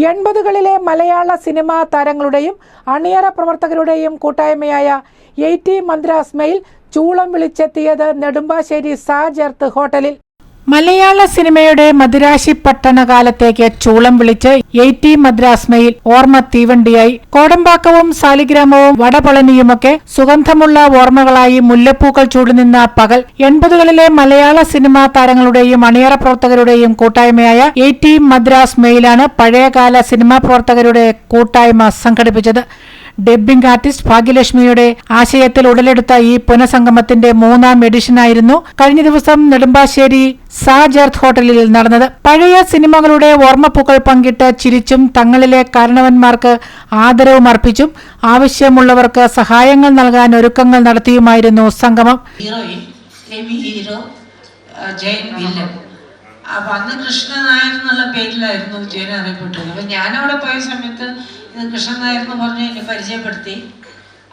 80കളിലെ മലയാള cinema താരങ്ങളുടെയും അണിയറ പ്രവർത്തകരുടെയും കൂട്ടായ്മയായ 80 മദ്രാസ് മെയിൽ ചൂളം വിളിച്ചെത്തിയത് നെടുമ്പാശ്ശേരി സാജ് എർത്ത് ഹോട്ടലിൽ. മലയാള സിനിമയുടെ മദിരാശി പട്ടണകാലത്തേക്ക് ചൂളം വിളിച്ച് 80 മദ്രാസ് മെയിൽ ഓർമ്മ തീവണ്ടിയായി. കോടമ്പാക്കവും സാലിഗ്രാമവും വടപളനിയുമൊക്കെ സുഗന്ധമുള്ള ഓർമ്മകളായി മുല്ലപ്പൂക്കൾ ചൂടുനിന്ന പകൽ. 80കളിലെ മലയാള സിനിമാ താരങ്ങളുടെയും അണിയറ പ്രവർത്തകരുടെയും കൂട്ടായ്മയായ 80 മദ്രാസ് മെയിലാണ് പഴയകാല സിനിമാ പ്രവർത്തകരുടെ കൂട്ടായ്മ സംഘടിപ്പിച്ചത്. ഡബ്ബിംഗ് ആർട്ടിസ്റ്റ് ഭാഗ്യലക്ഷ്മിയുടെ ആശയത്തിൽ ഉടലെടുത്ത ഈ പുനഃസംഗമത്തിന്റെ 3ാം എഡിഷനായിരുന്നു കഴിഞ്ഞ ദിവസം നെടുമ്പാശ്ശേരി സാജ് എർത്ത് ഹോട്ടലിൽ നടന്നത്. പഴയ സിനിമകളുടെ ഓർമ്മപ്പൂക്കൾ പങ്കിട്ട് ചിരിച്ചും തങ്ങളിലെ കാരണവന്മാർക്ക് ആദരവും അർപ്പിച്ചും ആവശ്യമുള്ളവർക്ക് സഹായങ്ങൾ നൽകാൻ ഒരുക്കങ്ങൾ നടത്തിയുമായിരുന്നു സംഗമം. അപ്പൊ അന്ന് കൃഷ്ണനായർ എന്നുള്ള പേരിലായിരുന്നു ജയൻ അറിയപ്പെട്ടത്. അപ്പൊ ഞാനവിടെ പോയ സമയത്ത് ഇത് കൃഷ്ണനായർ എന്ന് പറഞ്ഞ് എന്നെ പരിചയപ്പെടുത്തി.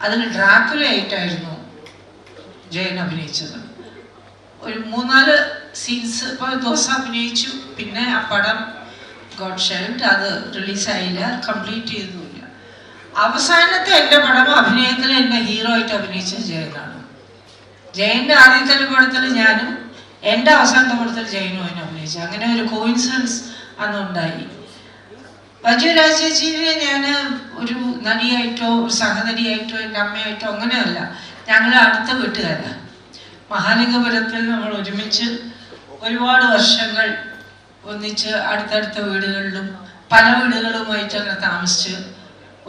അതിൽ ഡ്രാക്കുലയായിട്ടായിരുന്നു ജയൻ അഭിനയിച്ചത്. ഒരു 3-4 സീൻസ് ഇപ്പോൾ ദിവസം അഭിനയിച്ചു. പിന്നെ ആ പടം ഗോഡ് ഷെൽഡ് അത് റിലീസായില്ല, കംപ്ലീറ്റ് ചെയ്തില്ല. അവസാനത്തെ എൻ്റെ പടം അഭിനയത്തിൽ എന്നെ ഹീറോ ആയിട്ട് അഭിനയിച്ചത് ജയനാണ്. ജയൻ്റെ ആദ്യത്തെ പടത്തിൽ ഞാനും എൻ്റെ അവസാനത്തെ പടത്തിൽ ജയനും അതിനെ അഭിനയിച്ചു. അങ്ങനെ ഒരു കോയിൻസിഡൻസ് അന്നുണ്ടായി. വജു രാജേച്ചിനെ ഞാൻ ഒരു നടിയായിട്ടോ ഒരു സഹനടിയായിട്ടോ എൻ്റെ അമ്മയായിട്ടോ അങ്ങനെയല്ല, ഞങ്ങൾ അടുത്ത വീട്ടുകാരാണ്. മഹാലിംഗപുരത്തിൽ നമ്മൾ ഒരുമിച്ച് ഒരുപാട് വർഷങ്ങൾ ഒന്നിച്ച് അടുത്തടുത്ത വീടുകളിലും പല വീടുകളുമായിട്ട് അങ്ങനെ താമസിച്ച്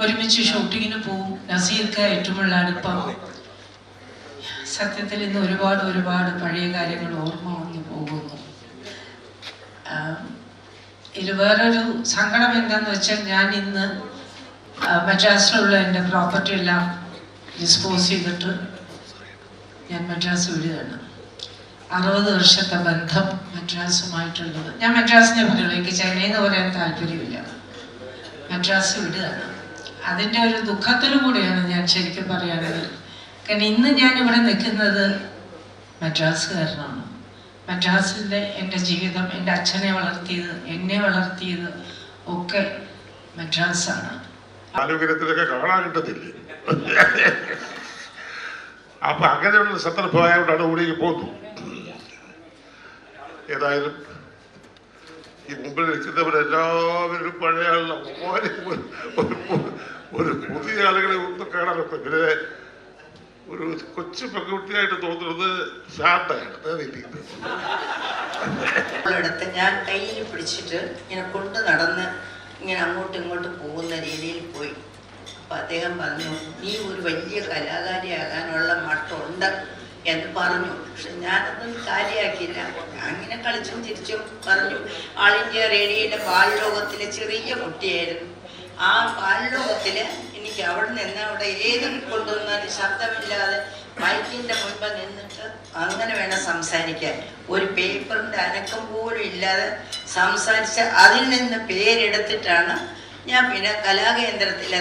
ഒരുമിച്ച് ഷൂട്ടിങ്ങിന് പോവും. നസീർക്കായിട്ടുമുള്ള അടുപ്പം സത്യത്തിൽ ഇന്ന് ഒരുപാട് പഴയ കാര്യങ്ങൾ ഓർമ്മ വന്നു പോകുന്നു. ഇതിൽ വേറൊരു സങ്കടം എന്താണെന്ന് വെച്ചാൽ ഞാൻ ഇന്ന് മദ്രാസിലുള്ള എൻ്റെ പ്രോപ്പർട്ടി എല്ലാം ഡിസ്പോസ് ചെയ്തിട്ട് ഞാൻ മദ്രാസ് വിടുകയാണ്. 60 വർഷത്തെ ബന്ധം മദ്രാസുമായിട്ടുള്ളത്. ഞാൻ മദ്രാസിനെ പറയുള്ളൂ, എനിക്ക് ചെന്നൈന്ന് പറയാൻ താല്പര്യമില്ല. മദ്രാസ് വിടുകയാണ്. അതിൻ്റെ ഒരു ദുഃഖത്തിലും കൂടിയാണ് ഞാൻ ശരിക്കും പറയുകയാണെങ്കിൽ. കാരണം ഇന്ന് ഞാൻ ഇവിടെ നിൽക്കുന്നത് മദ്രാസുകാരനാണ്. മദ്രാസിലെ എൻ്റെ ജീവിതം, എൻ്റെ അച്ഛനെ വളർത്തിയത്, എന്നെ വളർത്തിയത് ഒക്കെ മദ്രാസാണ്. ആരോഗ്യത്തിലൊക്കെ കാണാൻ കിട്ടത്തില്ലേ? അപ്പൊ അങ്ങനെയുള്ള സന്ദർഭമായോണ്ടാണ് ഊടിക്ക് പോകുന്നു. ഏതായാലും ഈ മുമ്പിൽ നിൽക്കുന്നവരെല്ലാവരും പഴയ ഒരു പുതിയ ആളുകളെ ഒന്നും കാണാനൊക്കെ. പിന്നെ ഒരു കൊച്ചു പെൺകുട്ടിയായിട്ട് തോന്നുന്നത് ശാന്തയാണ്. ഞാൻ കയ്യിൽ പിടിച്ചിട്ട് ഇങ്ങനെ കൊണ്ട് നടന്ന് ഇങ്ങനെ അങ്ങോട്ടും ഇങ്ങോട്ടും പോകുന്ന രീതിയിൽ പോയി. അപ്പം അദ്ദേഹം പറഞ്ഞു, നീ ഒരു വലിയ കലാകാരിയാകാനുള്ള മട്ടുണ്ട് എന്ന് പറഞ്ഞു. പക്ഷെ ഞാനതൊന്നും കാര്യമാക്കിയില്ല. ഞാൻ ഇങ്ങനെ കളിച്ചും ചിരിച്ചും പറഞ്ഞു. ആൾ ഇന്ത്യ റേഡിയോയുടെ ബാലലോകത്തിലെ ചെറിയ കുട്ടിയായിരുന്നു. ആ ബാലലോകത്തിൽ എനിക്ക് അവിടെ നിന്ന് അവിടെ ഏത് കൊണ്ടുവന്നാലും ശബ്ദമില്ലാതെ മൈക്കിൻ്റെ മുൻപിൽ നിന്നിട്ട് അങ്ങനെ വേണം സംസാരിക്കാൻ. ഒരു പേപ്പറിൻ്റെ അനക്കം പോലും ഇല്ലാതെ സംസാരിച്ച് അതിൽ നിന്ന് പേരെടുത്തിട്ടാണ് ഞാൻ പിന്നെ കലാകേന്ദ്രത്തിൽ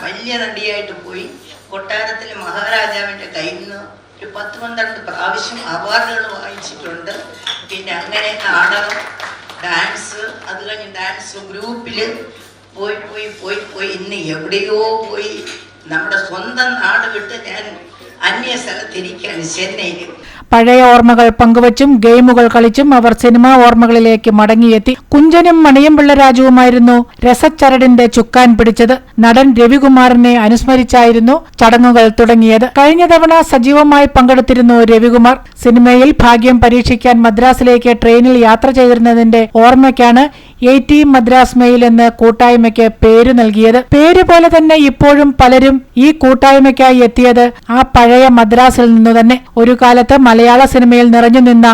വലിയ നടിയായിട്ട് പോയി. കൊട്ടാരത്തിൽ മഹാരാജാവിൻ്റെ കയ്യിൽ നിന്ന് ഒരു 10-12 പ്രാവശ്യം അവാർഡുകൾ വാങ്ങിച്ചിട്ടുണ്ട്. പിന്നെ അങ്ങനെ നാടകം, ഡാൻസ്, അത് കഴിഞ്ഞ് ഡാൻസ് ഗ്രൂപ്പിൽ പോയി ഇന്ന് എവിടെയോ പോയി. നമ്മുടെ സ്വന്തം നാട് വിട്ട് ഞാൻ അന്യ സ്ഥലത്തിരിക്കുകയാണ്, ചെന്നൈയിൽ. പഴയ ഓർമ്മകൾ പങ്കുവച്ചും ഗെയിമുകൾ കളിച്ചും അവർ സിനിമാ ഓർമ്മകളിലേക്ക് മടങ്ങിയെത്തി. കുഞ്ചനും മണിയംപിള്ള രാജുവുമായിരുന്നു രസച്ചരടിന്റെ ചുക്കാൻ പിടിച്ചത്. നടൻ രവികുമാറിനെ അനുസ്മരിച്ചായിരുന്നു ചടങ്ങുകൾ തുടങ്ങിയത്. കഴിഞ്ഞ തവണ സജീവമായി പങ്കെടുത്തിരുന്നു രവികുമാർ. സിനിമയിൽ ഭാഗ്യം പരീക്ഷിക്കാൻ മദ്രാസിലേക്ക് ട്രെയിനിൽ യാത്ര ചെയ്തിരുന്നതിന്റെ ഓർമ്മയ്ക്കാണ് 80 മദ്രാസ് മെയിൽ എന്ന് കൂട്ടായ്മയ്ക്ക് പേര് നൽകിയത്. പേര് പോലെ തന്നെ ഇപ്പോഴും പലരും ഈ കൂട്ടായ്മയ്ക്കായി എത്തിയത് ആ പഴയ മദ്രാസിൽ നിന്നു തന്നെ. ഒരു കാലത്ത് മലയാള സിനിമയിൽ നിറഞ്ഞു നിന്ന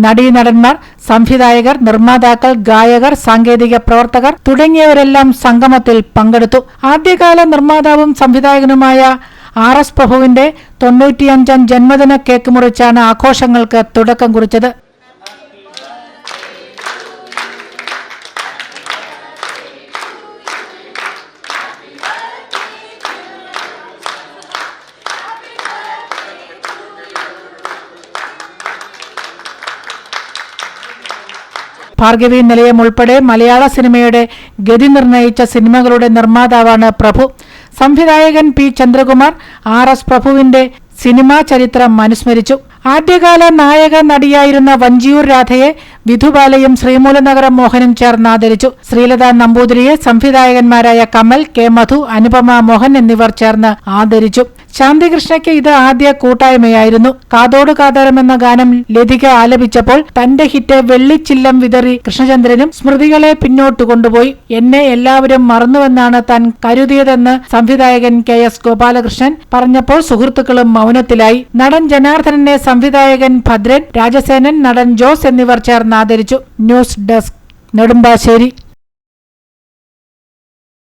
നടീനടന്മാർ, സംവിധായകർ, നിർമ്മാതാക്കൾ, ഗായകർ, സാങ്കേതിക പ്രവർത്തകർ തുടങ്ങിയവരെല്ലാം സംഗമത്തിൽ പങ്കെടുത്തു. ആദ്യകാല നിർമ്മാതാവും സംവിധായകനുമായ RS പ്രഭുവിന്റെ 95ാം ജന്മദിന കേക്ക് മുറിച്ചാണ് ആഘോഷങ്ങൾക്ക് തുടക്കം കുറിച്ചത്. ഭാർഗവി നിലയം ഉൾപ്പെടെ മലയാള സിനിമയുടെ ഗതി നിർണയിച്ച സിനിമകളുടെ നിർമ്മാതാവാണ് പ്രഭു. സംവിധായകൻ പി ചന്ദ്രകുമാർ RS പ്രഭുവിന്റെ സിനിമാ ചരിത്രം അനുസ്മരിച്ചു. ആദ്യകാല നായക നടിയായിരുന്ന വഞ്ചിയൂർ രാധയെ വിധുബാലയും ശ്രീമൂലനഗരം മോഹനും ചേർന്ന് ആദരിച്ചു. ശ്രീലത നമ്പൂതിരിയെ സംവിധായകന്മാരായ കമൽ, കെ മധു, അനുപമ മോഹൻ എന്നിവർ ചേർന്ന് ആദരിച്ചു. ശാന്തികൃഷ്ണയ്ക്ക് ഇത് ആദ്യ കൂട്ടായ്മയായിരുന്നു. കാതോട് കാതരം എന്ന ഗാനം ലതിക ആലപിച്ചപ്പോൾ തന്റെ ഹിറ്റ് വെള്ളിച്ചില്ലം വിതറി കൃഷ്ണചന്ദ്രനും സ്മൃതികളെ പിന്നോട്ട് കൊണ്ടുപോയി. എന്നെ എല്ലാവരും മറന്നുവെന്നാണ് താൻ കരുതിയതെന്ന് സംവിധായകൻ KS ഗോപാലകൃഷ്ണൻ പറഞ്ഞപ്പോൾ സുഹൃത്തുക്കളും മൗനത്തിലായി. നടൻ ജനാർദ്ദനനെ സംവിധായകൻ ഭദ്രൻ, രാജസേനൻ, നടൻ ജോസ് എന്നിവർ ചേർന്ന് ആദരിച്ചു. News desk, Nedumbassery.